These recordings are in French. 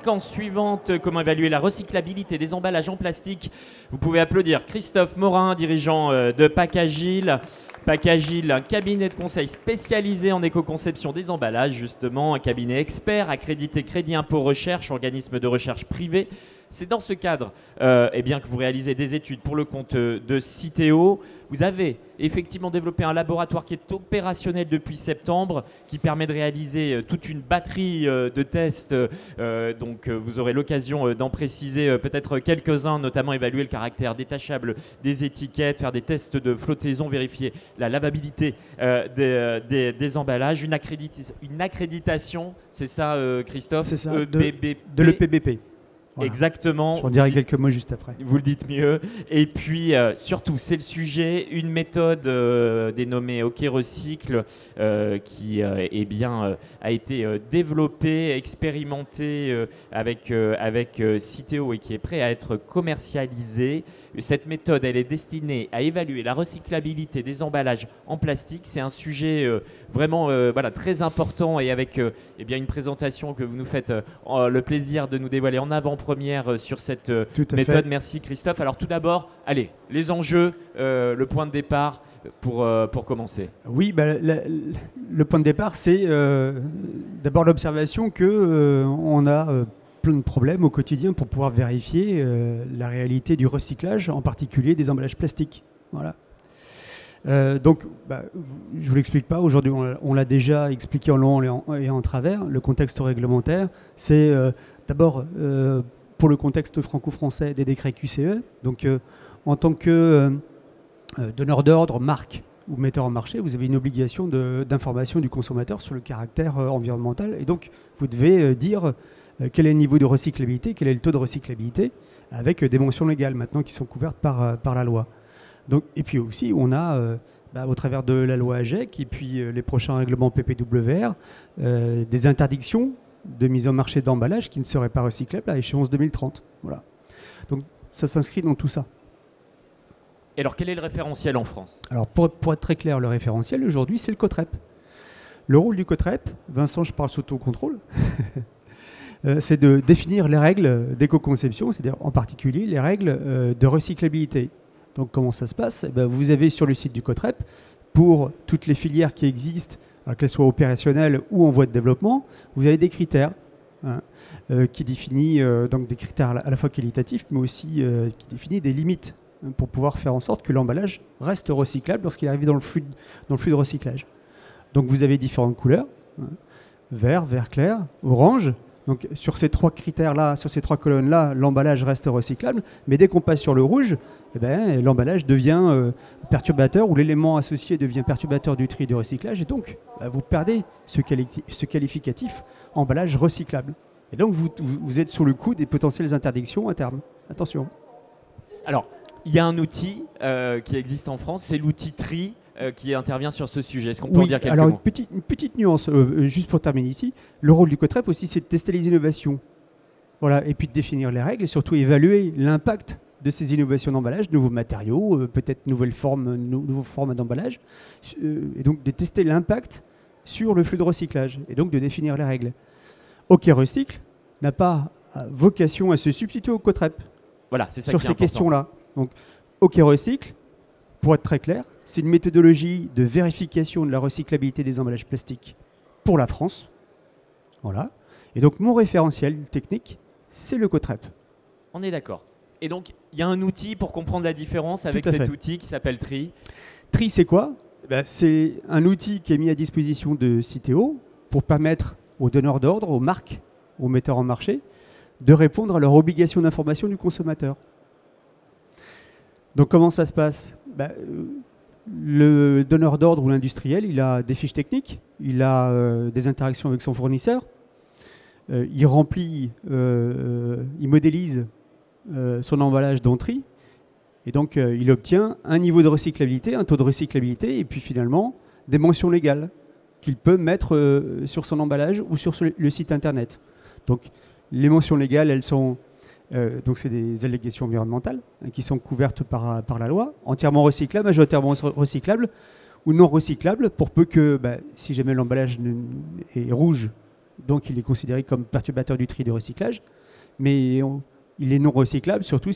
séquence suivante, comment évaluer la recyclabilité des emballages en plastique. Vous pouvez applaudir Christophe Morin, dirigeant de Pacagile. Pacagile, un cabinet de conseil spécialisé en éco-conception des emballages, justement, un cabinet expert accrédité Crédit Impôt Recherche, organisme de recherche privé. C'est dans ce cadre eh bien, que vous réalisez des études pour le compte de Citeo. Vous avez effectivement développé un laboratoire qui est opérationnel depuis septembre, qui permet de réaliser toute une batterie de tests. Donc vous aurez l'occasion d'en préciser peut-être quelques-uns, notamment évaluer le caractère détachable des étiquettes, faire des tests de flottaison, vérifier la lavabilité des emballages, une accréditation, c'est ça Christophe? C'est ça, de l'EPBP. Voilà. Exactement. J'en dirai quelques mots juste après. Vous le dites mieux. Et puis, surtout, c'est le sujet, une méthode dénommée OK Recycle qui eh bien, a été développée, expérimentée avec Citeo et qui est prêt à être commercialisée. Cette méthode, elle est destinée à évaluer la recyclabilité des emballages en plastique. C'est un sujet vraiment voilà, très important et avec eh bien, une présentation que vous nous faites le plaisir de nous dévoiler en avant-première sur cette méthode. Merci Christophe. Alors tout d'abord, allez, les enjeux, le point de départ pour commencer. Oui, le point de départ, c'est d'abord l'observation qu'on a plein de problèmes au quotidien pour pouvoir vérifier la réalité du recyclage, en particulier des emballages plastiques. Voilà. Donc, je ne vous l'explique pas. Aujourd'hui, on l'a déjà expliqué en long et en travers. Le contexte réglementaire, c'est d'abord pour le contexte franco-français des décrets QCE. Donc, en tant que donneur d'ordre, marque ou metteur en marché, vous avez une obligation d'information du consommateur sur le caractère environnemental. Et donc, vous devez dire quel est le niveau de recyclabilité, quel est le taux de recyclabilité, avec des mentions légales maintenant qui sont couvertes par la loi. Donc, et puis aussi, on a, au travers de la loi AGEC et puis les prochains règlements PPWR, des interdictions de mise en marché d'emballages qui ne seraient pas recyclables à échéance 2030. Voilà. Donc, ça s'inscrit dans tout ça. Et alors, quel est le référentiel en France? Alors, pour être très clair, le référentiel, aujourd'hui, c'est le COTREP. Le rôle du COTREP, Vincent, je parle sous ton contrôle, c'est de définir les règles d'éco-conception, c'est-à-dire en particulier les règles de recyclabilité. Donc comment ça se passe? Vous avez sur le site du COTREP, pour toutes les filières qui existent, qu'elles soient opérationnelles ou en voie de développement, vous avez des critères qui définissent donc des critères à la fois qualitatifs, mais aussi qui définissent des limites pour pouvoir faire en sorte que l'emballage reste recyclable lorsqu'il arrive dans le flux de recyclage. Donc vous avez différentes couleurs, vert, vert clair, orange. Donc sur ces trois critères-là, sur ces trois colonnes-là, l'emballage reste recyclable. Mais dès qu'on passe sur le rouge, l'emballage devient perturbateur ou l'élément associé devient perturbateur du tri et du recyclage. Et donc, vous perdez ce qualificatif emballage recyclable. Et donc, vous êtes sous le coup des potentielles interdictions à terme. Attention. Alors, il y a un outil qui existe en France, c'est l'outil TRI. Qui intervient sur ce sujet. Est-ce qu'on peut en dire quelques mots? Alors, une petite nuance, juste pour terminer ici. Le rôle du COTREP aussi, c'est de tester les innovations. Voilà, et puis de définir les règles et surtout évaluer l'impact de ces innovations d'emballage, nouveaux matériaux, peut-être nouvelles formes d'emballage, et donc de tester l'impact sur le flux de recyclage, et donc de définir les règles. OK Recycle n'a pas vocation à se substituer au COTREP voilà, c'est ça sur ces questions-là. Donc, OK Recycle, pour être très clair, c'est une méthodologie de vérification de la recyclabilité des emballages plastiques pour la France. Voilà. Et donc, mon référentiel technique, c'est le COTREP. On est d'accord. Et donc, il y a un outil pour comprendre la différence avec cet outil qui s'appelle TRI. TRI, c'est quoi? C'est un outil qui est mis à disposition de Citeo pour permettre aux donneurs d'ordre, aux marques, aux metteurs en marché, de répondre à leur obligation d'information du consommateur. Donc, comment ça se passe? Le donneur d'ordre ou l'industriel, il a des fiches techniques, il a des interactions avec son fournisseur, il remplit, il modélise son emballage d'entrée, et donc il obtient un niveau de recyclabilité, un taux de recyclabilité, et puis finalement des mentions légales qu'il peut mettre sur son emballage ou sur le site internet. Donc les mentions légales, elles sont donc c'est des allégations environnementales qui sont couvertes par la loi, entièrement recyclables, majoritairement recyclables ou non recyclables, pour peu que, si jamais l'emballage est rouge donc il est considéré comme perturbateur du tri de recyclage, mais il est non recyclable surtout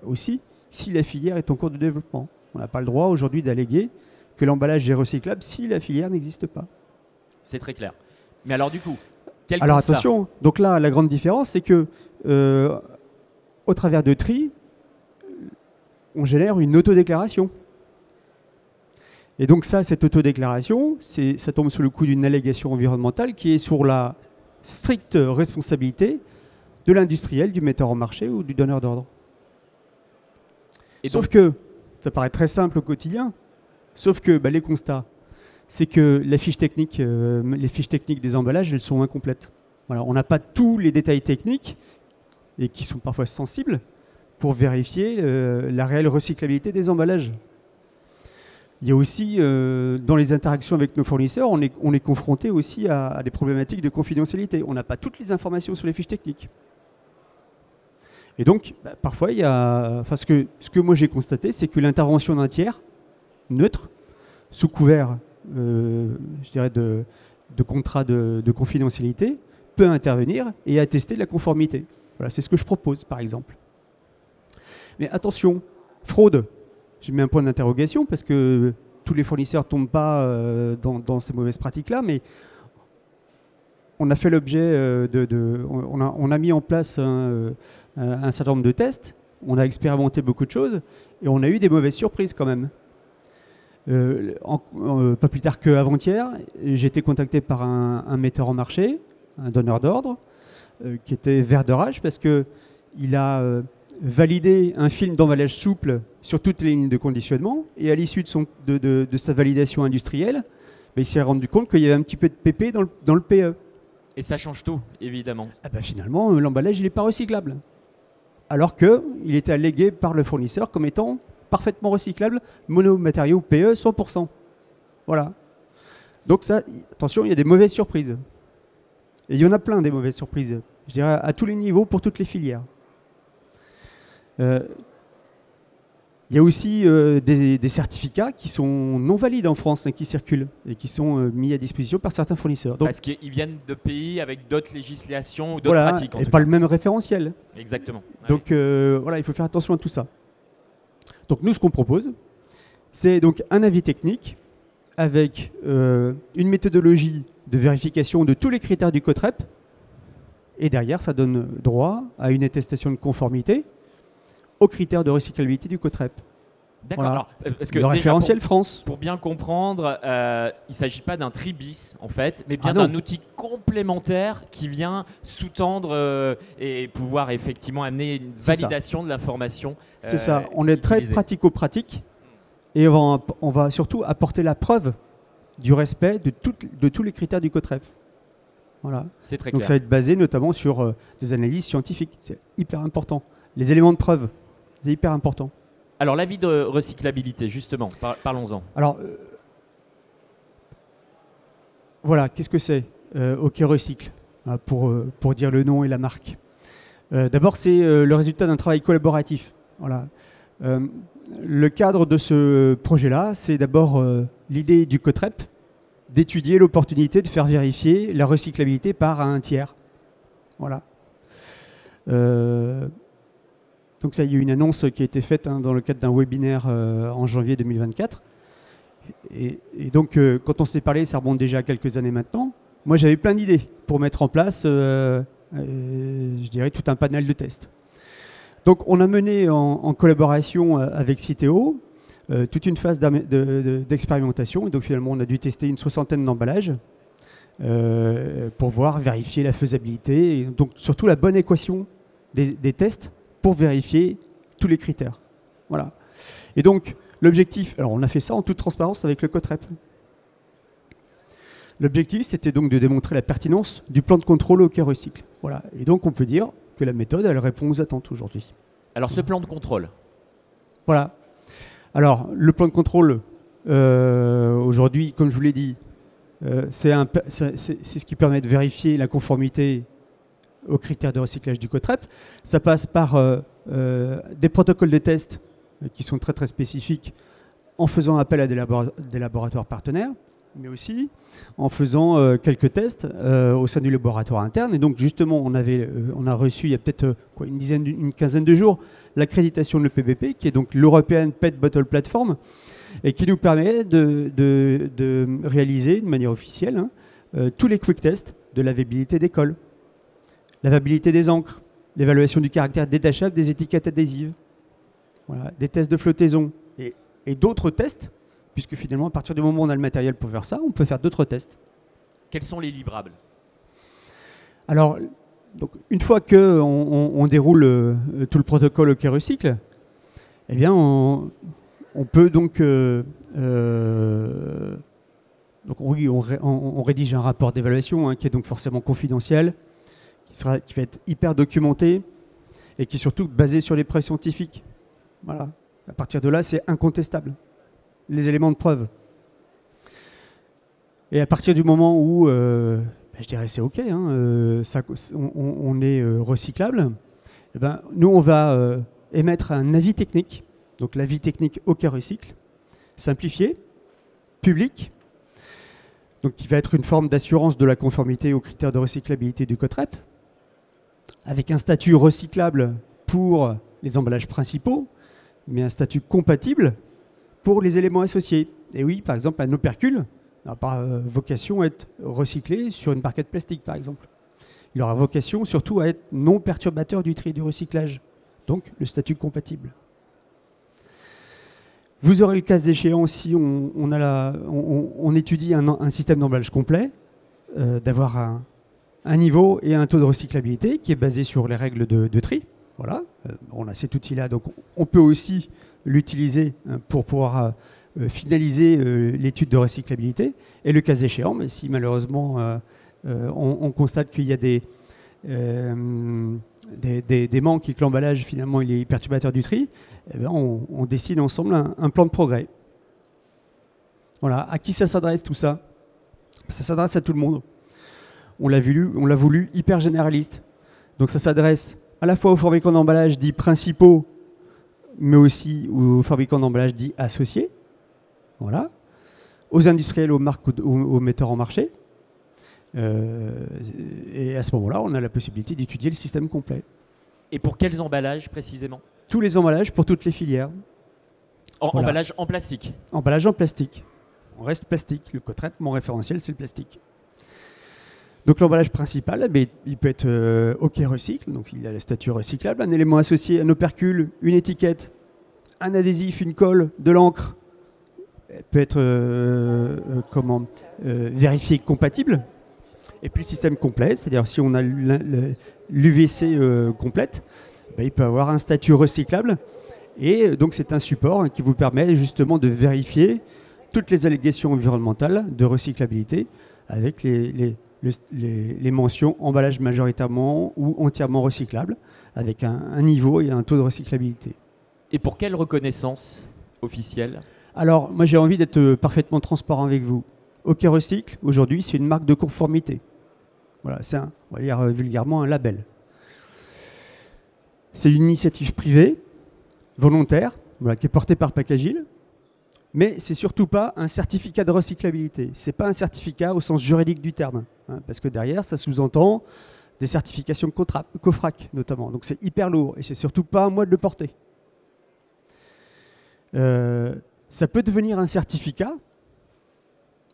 aussi si la filière est en cours de développement. On n'a pas le droit aujourd'hui d'alléguer que l'emballage est recyclable si la filière n'existe pas. C'est très clair. Mais alors du coup, quel Alors constat ? attention, donc là la grande différence c'est que au travers de tri, on génère une autodéclaration. Et donc cette autodéclaration, ça tombe sous le coup d'une allégation environnementale qui est sur la stricte responsabilité de l'industriel, du metteur en marché ou du donneur d'ordre. Sauf que, ça paraît très simple au quotidien, sauf que les constats, c'est que les fiches techniques des emballages, elles sont incomplètes. Voilà, on n'a pas tous les détails techniques, et qui sont parfois sensibles, pour vérifier la réelle recyclabilité des emballages. Il y a aussi, dans les interactions avec nos fournisseurs, on est confronté aussi à des problématiques de confidentialité. On n'a pas toutes les informations sur les fiches techniques. Et donc, parfois, ce que moi j'ai constaté, c'est que l'intervention d'un tiers, neutre, sous couvert, je dirais, de contrat de confidentialité, peut intervenir et attester de la conformité. Voilà, c'est ce que je propose, par exemple. Mais attention, fraude. J'ai mis un point d'interrogation parce que tous les fournisseurs ne tombent pas dans ces mauvaises pratiques-là, mais on a fait l'objet on a mis en place un certain nombre de tests, on a expérimenté beaucoup de choses et on a eu des mauvaises surprises quand même. Pas plus tard qu'avant-hier, j'ai été contacté par un metteur en marché, un donneur d'ordre, qui était vert de rage parce qu'il a valider un film d'emballage souple sur toutes les lignes de conditionnement et à l'issue de sa validation industrielle, il s'est rendu compte qu'il y avait un petit peu de PP dans le PE. Et ça change tout, évidemment. Finalement, l'emballage, il n'est pas recyclable. Alors qu'il était allégué par le fournisseur comme étant parfaitement recyclable, monomatériaux PE 100%. Voilà. Donc ça, attention, il y a des mauvaises surprises. Et il y en a plein des mauvaises surprises, je dirais à tous les niveaux, pour toutes les filières. Il y a aussi des certificats qui sont non valides en France, qui circulent et qui sont mis à disposition par certains fournisseurs. Donc, parce qu'ils viennent de pays avec d'autres législations ou d'autres pratiques. Et pas le même référentiel. Exactement. Donc il faut faire attention à tout ça. Donc nous, ce qu'on propose, c'est donc un avis technique avec une méthodologie de vérification de tous les critères du COTREP. Et derrière, ça donne droit à une attestation de conformité aux critères de recyclabilité du COTREP. D'accord. Voilà. Alors, parce que le référentiel France. Pour bien comprendre, il ne s'agit pas d'un tri bis, en fait, mais bien d'un outil complémentaire qui vient sous-tendre et pouvoir effectivement amener une validation de l'information. C'est ça. On est très pratico-pratique et on va surtout apporter la preuve du respect de tous les critères du COTREP. Voilà. C'est très Donc clair. ça va être basé notamment sur des analyses scientifiques. C'est hyper important. Les éléments de preuve, c'est hyper important. Alors l'avis de recyclabilité, justement, parlons-en. Alors, voilà, qu'est-ce que c'est OK Recycle, pour dire le nom et la marque. D'abord, c'est le résultat d'un travail collaboratif. Voilà. Le cadre de ce projet-là, c'est d'abord l'idée du COTREP d'étudier l'opportunité de faire vérifier la recyclabilité par un tiers. Voilà. Donc ça, il y a eu une annonce qui a été faite dans le cadre d'un webinaire en janvier 2024. Et donc, quand on s'est parlé, ça remonte déjà à quelques années maintenant. Moi, j'avais plein d'idées pour mettre en place, je dirais, tout un panel de tests. Donc, on a mené en collaboration avec Citeo toute une phase d'expérimentation. Et donc, finalement, on a dû tester une 60aine d'emballages pour vérifier la faisabilité et donc surtout la bonne équation des tests pour vérifier tous les critères. Voilà. Et donc, l'objectif, alors on a fait ça en toute transparence avec le COTREP. L'objectif, c'était donc de démontrer la pertinence du plan de contrôle OK Recycle. Voilà. Et donc, on peut dire que la méthode, elle répond aux attentes aujourd'hui. Alors, ce plan de contrôle. Voilà. Alors, le plan de contrôle, aujourd'hui, comme je vous l'ai dit, c'est ce qui permet de vérifier la conformité aux critères de recyclage du COTREP. Ça passe par des protocoles de test qui sont très très spécifiques en faisant appel à des laboratoires partenaires. mais aussi en faisant quelques tests au sein du laboratoire interne. Et donc justement, on a reçu il y a peut-être une quinzaine de jours l'accréditation de l'EPBP, qui est donc l'European Pet Bottle Platform, et qui nous permet de réaliser de manière officielle tous les quick tests de lavabilité des cols, lavabilité des encres, l'évaluation du caractère détachable des étiquettes adhésives, voilà, des tests de flottaison et d'autres tests, puisque finalement, à partir du moment où on a le matériel pour faire ça, on peut faire d'autres tests. Quels sont les livrables? Alors, donc, une fois qu'on déroule tout le protocole OK Recycle, eh bien, on peut donc... on rédige un rapport d'évaluation qui est donc forcément confidentiel, qui va être hyper documenté et qui est surtout basé sur les preuves scientifiques. Voilà. À partir de là, c'est incontestable. Les éléments de preuve. Et à partir du moment où, je dirais c'est OK, on est recyclable, eh ben, nous on va émettre un avis technique, donc l'avis technique OK Recycle, simplifié, public, donc qui va être une forme d'assurance de la conformité aux critères de recyclabilité du COTREP, avec un statut recyclable pour les emballages principaux, mais un statut compatible pour les éléments associés. Et oui, par exemple, un opercule n'a pas vocation à être recyclé sur une barquette plastique, par exemple. Il aura vocation surtout à être non perturbateur du tri et du recyclage. Donc, le statut compatible. Vous aurez le cas échéant, si on étudie un système d'emballage complet, d'avoir un niveau et un taux de recyclabilité qui est basé sur les règles de tri. Voilà, on a cet outil-là, donc on peut aussi l'utiliser pour pouvoir finaliser l'étude de recyclabilité. Et le cas échéant, mais si malheureusement on constate qu'il y a des manques et que l'emballage finalement il est perturbateur du tri, eh bien, on décide ensemble un plan de progrès. Voilà, à qui ça s'adresse tout ça? Ça s'adresse à tout le monde. On l'a voulu hyper généraliste. Donc ça s'adresse à la fois aux fabricants d'emballage dits principaux, mais aussi aux fabricants d'emballage dits associés, voilà, aux industriels, aux marques, aux metteurs en marché. Et à ce moment-là, on a la possibilité d'étudier le système complet. Et pour quels emballages précisément? Tous les emballages pour toutes les filières. Voilà. Emballage en plastique? Emballage en plastique. On reste plastique. Le COTREP, mon référentiel, c'est le plastique. Donc l'emballage principal, il peut être OK Recycle, donc il a le statut recyclable, un élément associé, un opercule, une étiquette, un adhésif, une colle, de l'encre, peut être vérifié compatible. Et puis le système complet, c'est-à-dire si on a l'UVC complète, il peut avoir un statut recyclable. Et donc c'est un support qui vous permet justement de vérifier toutes les allégations environnementales de recyclabilité avec les mentions emballage majoritairement ou entièrement recyclable, avec un niveau et un taux de recyclabilité. Et pour quelle reconnaissance officielle? Alors, moi j'ai envie d'être parfaitement transparent avec vous. OK Recycle, aujourd'hui, c'est une marque de conformité. Voilà, c'est on va dire vulgairement un label. C'est une initiative privée, volontaire, voilà, qui est portée par Pacagil. Mais c'est surtout pas un certificat de recyclabilité. C'est pas un certificat au sens juridique du terme, parce que derrière, ça sous-entend des certifications COFRAC notamment. Donc c'est hyper lourd et c'est surtout pas à moi de le porter. Ça peut devenir un certificat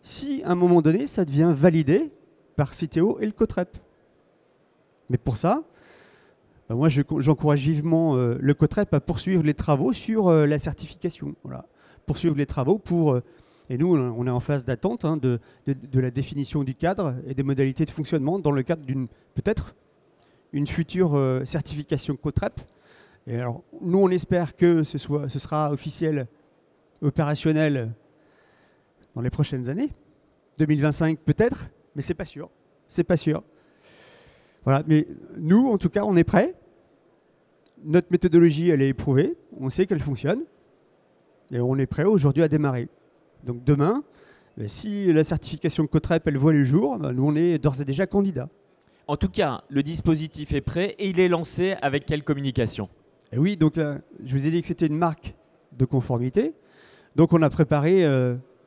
si à un moment donné, ça devient validé par Citeo et le COTREP. Mais pour ça, moi j'encourage vivement le COTREP à poursuivre les travaux sur la certification. Voilà. Poursuivre les travaux pour... et nous, on est en phase d'attente de la définition du cadre et des modalités de fonctionnement dans le cadre d'une, peut-être, une future certification COTREP. Et alors, nous, on espère que ce sera officiel, opérationnel dans les prochaines années. 2025 peut-être, mais c'est pas sûr. C'est pas sûr. Voilà, mais nous, en tout cas, on est prêts. Notre méthodologie, elle est éprouvée. On sait qu'elle fonctionne. Et on est prêt aujourd'hui à démarrer. Donc demain, si la certification COTREP elle voit le jour, nous on est d'ores et déjà candidat. En tout cas, le dispositif est prêt et il est lancé avec quelle communication? Et oui, donc là, je vous ai dit que c'était une marque de conformité. Donc on a préparé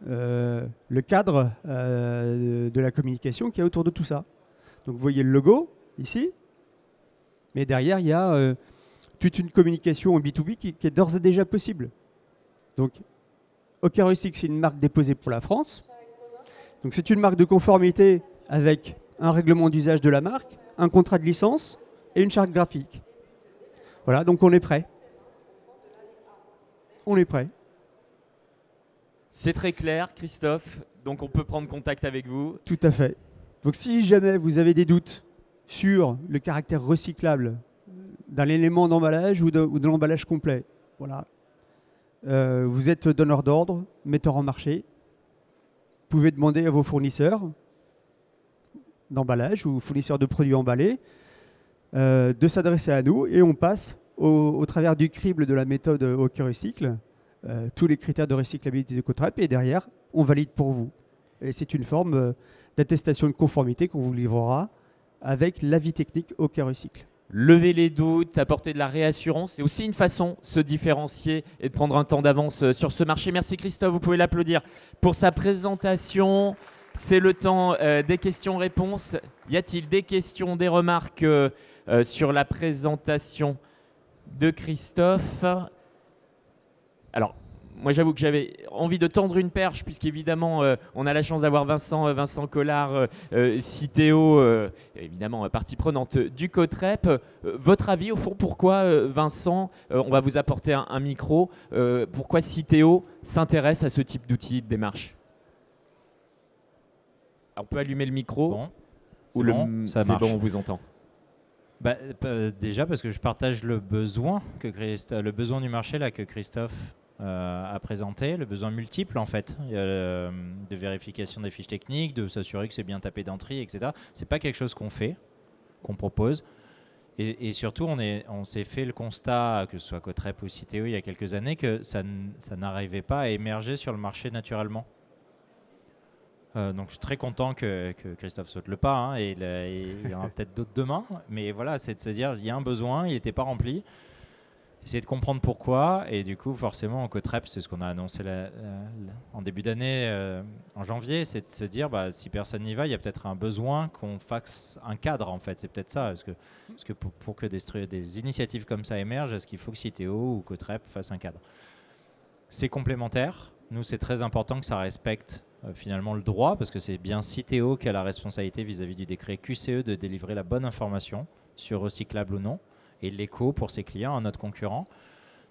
le cadre de la communication qui est autour de tout ça. Donc vous voyez le logo ici, mais derrière il y a toute une communication en B2B qui est d'ores et déjà possible. Donc OK Recycle, c'est une marque déposée pour la France. Donc c'est une marque de conformité avec un règlement d'usage de la marque, un contrat de licence et une charte graphique. Voilà, donc on est prêt. On est prêt. C'est très clair, Christophe. Donc on peut prendre contact avec vous. Tout à fait. Donc si jamais vous avez des doutes sur le caractère recyclable d'un élément d'emballage ou de l'emballage complet, voilà. Vous êtes donneur d'ordre, metteur en marché. Vous pouvez demander à vos fournisseurs d'emballage ou fournisseurs de produits emballés de s'adresser à nous et on passe au travers du crible de la méthode OK Recycle tous les critères de recyclabilité de Cotrep et derrière, on valide pour vous. Et c'est une forme d'attestation de conformité qu'on vous livrera avec l'avis technique OK Recycle. Lever les doutes, apporter de la réassurance, c'est aussi une façon de se différencier et de prendre un temps d'avance sur ce marché. Merci Christophe, vous pouvez l'applaudir pour sa présentation. C'est le temps des questions-réponses. Y a-t-il des questions, des remarques sur la présentation de Christophe? Alors, moi j'avoue que j'avais envie de tendre une perche puisqu'évidemment on a la chance d'avoir Vincent Collard, Citeo, évidemment partie prenante du Cotrep. Votre avis au fond, pourquoi Vincent, on va vous apporter un micro, pourquoi Citeo s'intéresse à ce type d'outils de démarche? Alors, on peut allumer le micro. Bon, ou bon, ça marche. C'est bon, on vous entend. Bah, déjà parce que je partage le besoin du marché là que Christophe a présenté, le besoin multiple en fait. Il y a de vérification des fiches techniques, de s'assurer que c'est bien tapé d'entrée, etc. C'est pas quelque chose qu'on fait, qu'on propose. Et surtout, on s'est fait le constat, que ce soit Cotrep ou Citeo il y a quelques années, que ça n'arrivait pas à émerger sur le marché naturellement. Donc je suis très content que Christophe saute le pas, hein, et il y en aura peut-être d'autres demain, mais voilà, c'est de se dire il y a un besoin, il n'était pas rempli, essayer de comprendre pourquoi, et du coup forcément en Cotrep, c'est ce qu'on a annoncé en début d'année, en janvier, c'est de se dire bah, si personne n'y va, il y a peut-être un besoin qu'on fasse un cadre en fait, c'est peut-être ça, parce que pour que des initiatives comme ça émergent, est-ce qu'il faut que Citeo ou Cotrep fassent un cadre? C'est complémentaire, nous c'est très important que ça respecte finalement le droit, parce que c'est bien Citeo qui a la responsabilité vis-à-vis du décret QCE de délivrer la bonne information sur recyclable ou non, et l'éco pour ses clients, à notre concurrent.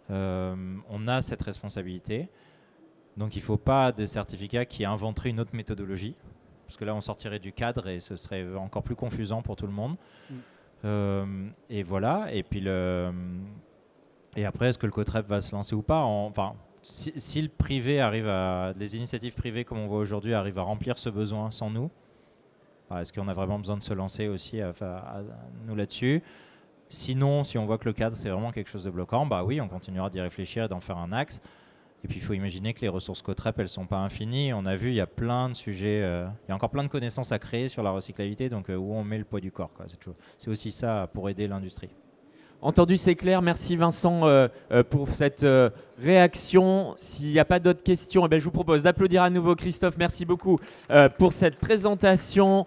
On a cette responsabilité, donc il ne faut pas des certificats qui inventeraient une autre méthodologie, parce que là on sortirait du cadre et ce serait encore plus confusant pour tout le monde. Et voilà, et puis et après est-ce que le Cotrep va se lancer ou pas? Enfin, si le privé les initiatives privées comme on voit aujourd'hui arrivent à remplir ce besoin sans nous, est-ce qu'on a vraiment besoin de se lancer aussi à nous là-dessus? Sinon, si on voit que le cadre c'est vraiment quelque chose de bloquant, bah oui, on continuera d'y réfléchir et d'en faire un axe. Et puis il faut imaginer que les ressources Cotrep, elles ne sont pas infinies. On a vu, il y a plein de sujets, il y a encore plein de connaissances à créer sur la recyclabilité, donc où on met le poids du corps, quoi. C'est aussi ça pour aider l'industrie. Entendu, c'est clair. Merci Vincent pour cette réaction. S'il n'y a pas d'autres questions, eh bien, je vous propose d'applaudir à nouveau Christophe. Merci beaucoup pour cette présentation.